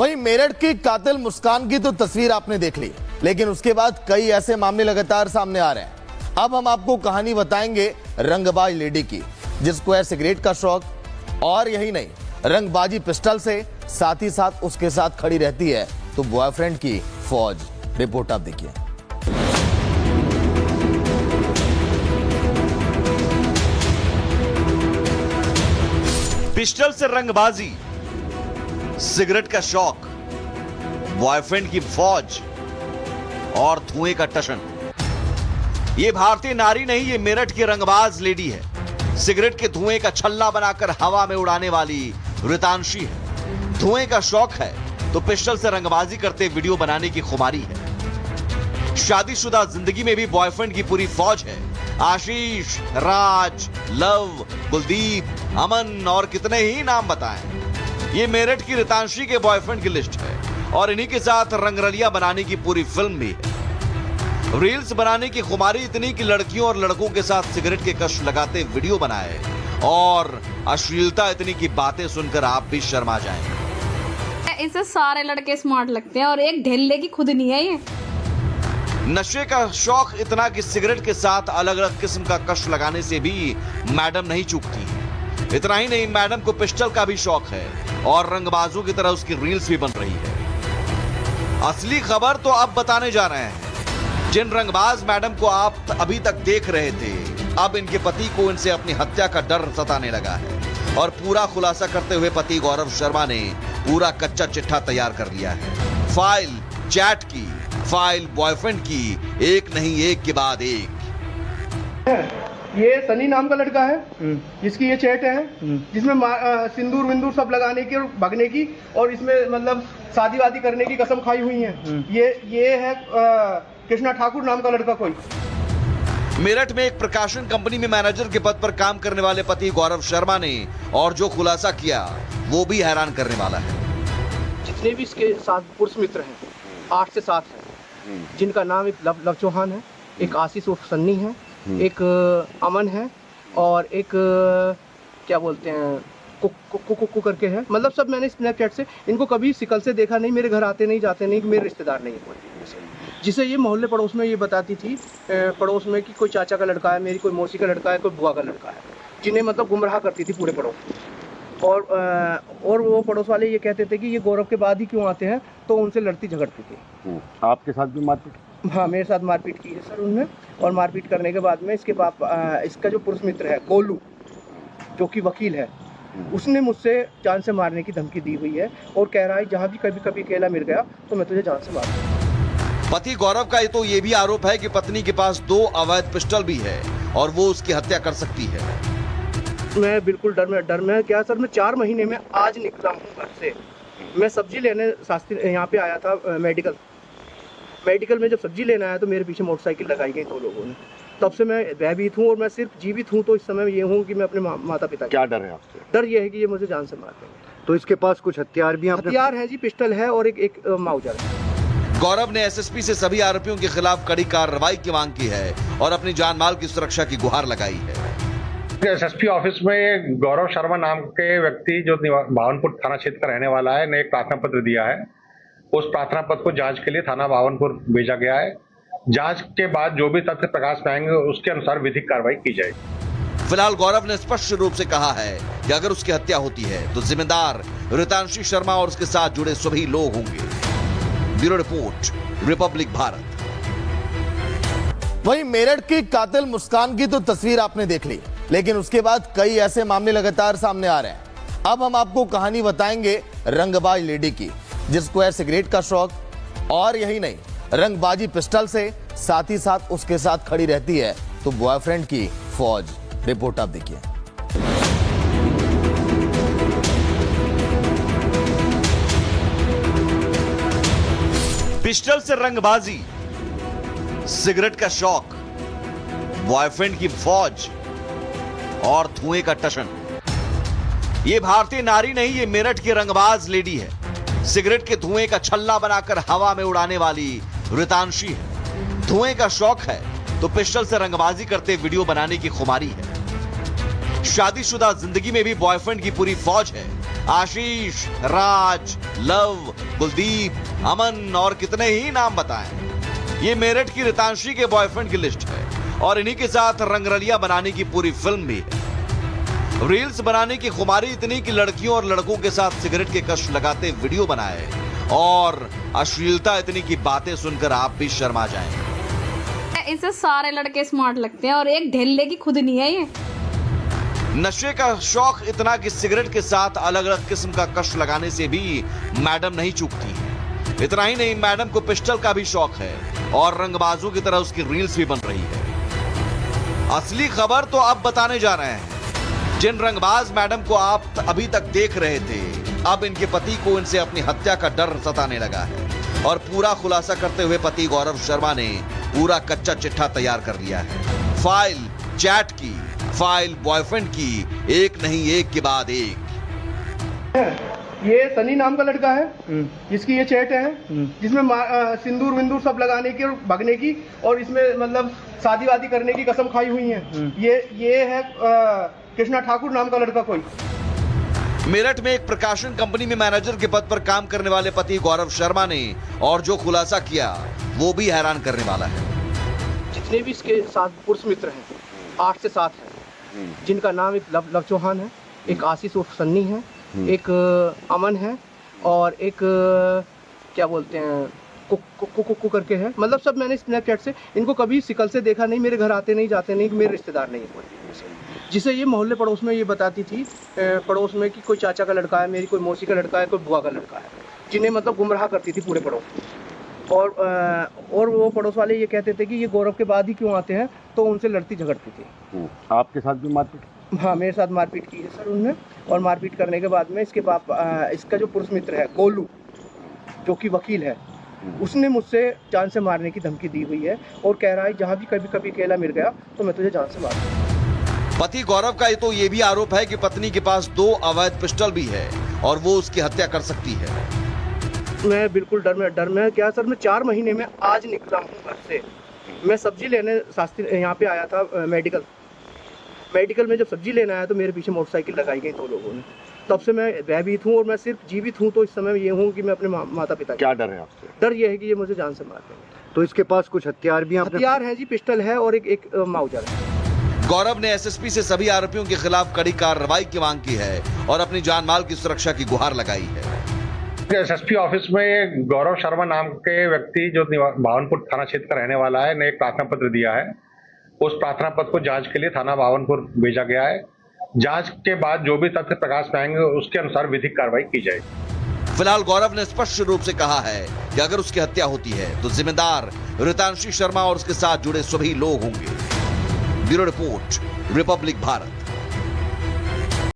वहीं मेरठ की कातिल मुस्कान की तो तस्वीर आपने देख ली, लेकिन उसके बाद कई ऐसे मामले लगातार सामने आ रहे हैं। अब हम आपको कहानी बताएंगे रंगबाज लेडी की, जिसको है सिगरेट का शौक, और यही नहीं, रंगबाजी पिस्टल से साथ ही साथ उसके साथ खड़ी रहती है तो बॉयफ्रेंड की फौज। रिपोर्ट आप देखिए। पिस्टल से रंगबाजी, सिगरेट का शौक, बॉयफ्रेंड की फौज और धुएं का टशन। ये भारतीय नारी नहीं, ये मेरठ की रंगबाज लेडी है। सिगरेट के धुएं का छल्ला बनाकर हवा में उड़ाने वाली रितांशी है। धुएं का शौक है तो पिस्टल से रंगबाजी करते वीडियो बनाने की खुमारी है। शादीशुदा जिंदगी में भी बॉयफ्रेंड की पूरी फौज है। आशीष, राज, लव, कुलदीप, अमन और कितने ही नाम बताएं। ये मेरठ की रितांशी के बॉयफ्रेंड की लिस्ट है और इन्हीं के साथ रंगरलिया बनाने की पूरी फिल्म भी है। रील्स बनाने की खुमारी इतनी कि लड़कियों और लड़कों के साथ सिगरेट के कश लगाते वीडियो बनाए और अश्लीलता इतनी की बातें सुनकर आप भी शर्मा जाएं। इसे सारे लड़के स्मार्ट लगते हैं और एक ढेले की खुद नहीं है ये। नशे का शौक इतना कि सिगरेट के साथ अलग अलग किस्म का कश लगाने से भी मैडम नहीं चूकती। इतना ही नहीं, मैडम को पिस्टल का भी शौक है और रंगबाजों की तरह उसकी रील्स भी बन रही है। असली खबर तो अब बताने जा रहे हैं। जिन रंगबाज मैडम को आप अभी तक देख रहे थे, अब इनके पति को इनसे अपनी हत्या का डर सताने लगा है और पूरा खुलासा करते हुए पति गौरव शर्मा ने पूरा कच्चा चिट्ठा तैयार कर लिया है। फाइल चैट की, फाइल बॉयफ्रेंड की, एक नहीं एक के बाद एक। ये सनी नाम का लड़का है जिसकी ये चैट है, जिसमें सिंदूर विंदूर सब लगाने की और भगने की और इसमें मतलब शादी वादी करने की कसम खाई हुई है। ये है कृष्णा ठाकुर नाम का लड़का कोई। मेरठ में एक प्रकाशन कंपनी में मैनेजर के पद पर काम करने वाले पति गौरव शर्मा ने और जो खुलासा किया वो भी हैरान करने वाला है। जितने भी इसके साथ पुरुष मित्र हैं 8 से 7 हैं, जिनका नाम एक लव चौहान है, एक आशीष उर्फ सन्नी है, एक अमन है और एक क्या बोलते हैं कुकु करके है। मतलब सब मैंने स्नैपचैट से इनको कभी शिकल से देखा नहीं, मेरे घर आते नहीं जाते नहीं, मेरे रिश्तेदार नहीं है। जिसे ये मोहल्ले पड़ोस में ये बताती थी पड़ोस में कि कोई चाचा का लड़का है, मेरी कोई मौसी का लड़का है, कोई बुआ का लड़का है, जिन्हें मतलब गुमराह करती थी पूरे पड़ोस। और वो पड़ोस वाले ये कहते थे कि ये गौरव के बाद ही क्यों आते हैं, तो उनसे लड़ती झगड़ती थी। आपके साथ भी मारपीट? हाँ, मेरे साथ मारपीट की है सर उन्होंने। और मारपीट करने के बाद में इसके इसका जो पुरुष मित्र है गोलू, जो कि वकील है, उसने मुझसे जान से मारने की धमकी दी हुई है और कह रहा है जहाँ भी कभी कभी अकेला मिल गया तो मैं तुझे जान से मार दूंगा। पति गौरव का तो ये भी आरोप है कि पत्नी के पास 2 अवैध पिस्टल भी है और वो उसकी हत्या कर सकती है। मैं बिल्कुल डर में क्या सर, मैं 4 महीने में आज निकला हूँ घर से। मैं सब्जी लेने शास्त्री यहाँ पे आया था मेडिकल में। जब सब्जी लेने आया तो मेरे पीछे मोटरसाइकिल लगाई गई 2 लोगों ने। तब से मैं भयभीत हूँ और मैं सिर्फ जीवित हूँ तो इस समय ये हूँ कि मैं अपने माता पिता। क्या डर है आपसे? डर ये है कि ये मुझे जान से मार देंगे। तो इसके पास कुछ हथियार भी हैं? हथियार है जी, पिस्टल है और एक माउजर है। गौरव ने एसएसपी से सभी आरोपियों के खिलाफ कड़ी कार्रवाई की मांग की है और अपनी जान माल की सुरक्षा की गुहार लगाई है। एसएसपी ऑफिस में गौरव शर्मा नाम के व्यक्ति जो भावनपुर थाना क्षेत्र का रहने वाला है ने एक प्रार्थना पत्र दिया है। उस प्रार्थना पत्र को जांच के लिए थाना भावनपुर भेजा गया है। जांच के बाद जो भी तथ्य प्रकाश में आएंगे उसके अनुसार विधिक कार्रवाई की जाएगी। फिलहाल गौरव ने स्पष्ट रूप से कहा है कि अगर उसकी हत्या होती है तो जिम्मेदार रितांशी शर्मा और उसके साथ जुड़े सभी लोग होंगे। Bureau report, Republic Bharat. वहीं मेरठ की कातिल मुस्कान की तो तस्वीर आपने देख ली, लेकिन उसके बाद कई ऐसे मामले लगातार सामने आ रहे हैं। अब हम आपको कहानी बताएंगे रंगबाज लेडी की, जिसको है सिगरेट का शौक, और यही नहीं, रंगबाजी पिस्टल से साथ ही साथ उसके साथ खड़ी रहती है तो बॉयफ्रेंड की फौज। रिपोर्ट आप देखिए। पिस्टल से रंगबाजी, सिगरेट का शौक, बॉयफ्रेंड की फौज और धुएं का टशन। ये भारतीय नारी नहीं, ये मेरठ की रंगबाज लेडी है। सिगरेट के धुएं का छल्ला बनाकर हवा में उड़ाने वाली रितांशी है। धुएं का शौक है तो पिस्टल से रंगबाजी करते वीडियो बनाने की खुमारी है। शादीशुदा जिंदगी में भी बॉयफ्रेंड की पूरी फौज है। आशीष, राज, लव, कुलदीप, अमन और कितने ही नाम बताएं। ये मेरठ की रितांशी के बॉयफ्रेंड की लिस्ट है और इन्हीं के साथ रंगरलिया बनाने की पूरी फिल्म भी है। रील्स बनाने की खुमारी इतनी कि लड़कियों और लड़कों के साथ सिगरेट के कश लगाते वीडियो बनाए और अश्लीलता इतनी की बातें सुनकर आप भी शर्मा जाएं। इसे सारे लड़के स्मार्ट लगते हैं और एक ढेले की खुद नहीं है ये। नशे का शौक इतना कि सिगरेट के साथ अलग अलग किस्म का कश लगाने से भी मैडम नहीं चूकती है। इतना ही नहीं, मैडम को पिस्टल का भी शौक है और रंगबाजों की तरह उसकी रील्स भी बन रही है। असली खबर तो अब बताने जा रहे हैं। जिन रंगबाज मैडम को आप अभी तक देख रहे थे, अब इनके पति को इनसे अपनी हत्या का डर सताने लगा है और पूरा खुलासा करते हुए पति गौरव शर्मा ने पूरा कच्चा चिट्ठा तैयार कर लिया है। फाइल चैट की, फाइल बॉयफ्रेंड की, एक नहीं एक के बाद एक। ये सनी नाम का लड़का है जिसकी ये चैट है जिसमें सिंदूर विंदूर सब लगाने की और भगने की और इसमें मतलब शादी वादी करने की कसम खाई हुई है। ये है कृष्णा ठाकुर नाम का लड़का कोई। मेरठ में एक प्रकाशन कंपनी में मैनेजर के पद पर काम करने वाले पति गौरव शर्मा ने और जो खुलासा किया वो भी हैरान करने वाला है। जितने भी इसके साथ पुरुष मित्र हैं 8 से 7 हैं, जिनका नाम एक लव चौहान है, एक आशीष उर्फ सन्नी है, एक अमन है और एक क्या बोलते हैं कुकु करके है। मतलब सब मैंने स्नैपचैट से इनको कभी शिकल से देखा नहीं, मेरे घर आते नहीं जाते नहीं, मेरे रिश्तेदार नहीं है। जिसे ये मोहल्ले पड़ोस में ये बताती थी पड़ोस में कि कोई चाचा का लड़का है, मेरी कोई मौसी का लड़का है, कोई बुआ का लड़का है, जिन्हें मतलब गुमराह करती थी पूरे पड़ोस। और वो पड़ोस वाले ये कहते थे कि ये गौरव के बाद ही क्यों आते हैं, तो उनसे लड़ती झगड़ती थी। आपके साथ भी मारपीट? हाँ, मेरे साथ मारपीट की है सर उन्होंने। और मारपीट करने के बाद में इसके बाप इसका जो पुरुष मित्र है गोलू, जो कि वकील है, उसने मुझसे जान से मारने की धमकी दी हुई है और कह रहा है जहाँ भी कभी कभी अकेला मिल गया तो मैं तुझे जान से मार दूंगा। पति गौरव का तो ये भी आरोप है कि पत्नी के पास 2 अवैध पिस्टल भी है और वो उसकी हत्या कर सकती है। मैं बिल्कुल डर में क्या सर, मैं 4 महीने में आज निकला हूँ घर से। मैं सब्जी लेने शास्त्री यहाँ पे आया था मेडिकल में। जब सब्जी लेने आया तो मेरे पीछे मोटरसाइकिल लगाई गई 2 लोगों ने। तब से मैं भयभीत हूँ और मैं सिर्फ जीवित हूँ तो इस समय ये हूँ कि मैं अपने माता पिता। क्या डर है आपसे? डर ये है कि ये मुझे जान से मार देंगे। तो इसके पास कुछ हथियार भी? हथियार है जी, पिस्टल है और एक माउजर है। गौरव ने एसएसपी से सभी आरोपियों के खिलाफ कड़ी कार्रवाई की मांग की है और अपनी जान माल की सुरक्षा की गुहार लगाई है। एसएसपी ऑफिस में गौरव शर्मा नाम के व्यक्ति जो भावनपुर थाना क्षेत्र का रहने वाला है ने एक प्रार्थना पत्र दिया है। उस प्रार्थना पत्र को जांच के लिए थाना भावनपुर भेजा गया है। जांच के बाद जो भी तथ्य प्रकाश में आएंगे उसके अनुसार विधिक कार्रवाई की जाएगी। फिलहाल गौरव ने स्पष्ट रूप से कहा है कि अगर उसकी हत्या होती है तो जिम्मेदार रितांशी शर्मा और उसके साथ जुड़े सभी लोग होंगे। Bureau report, Republic Bharat.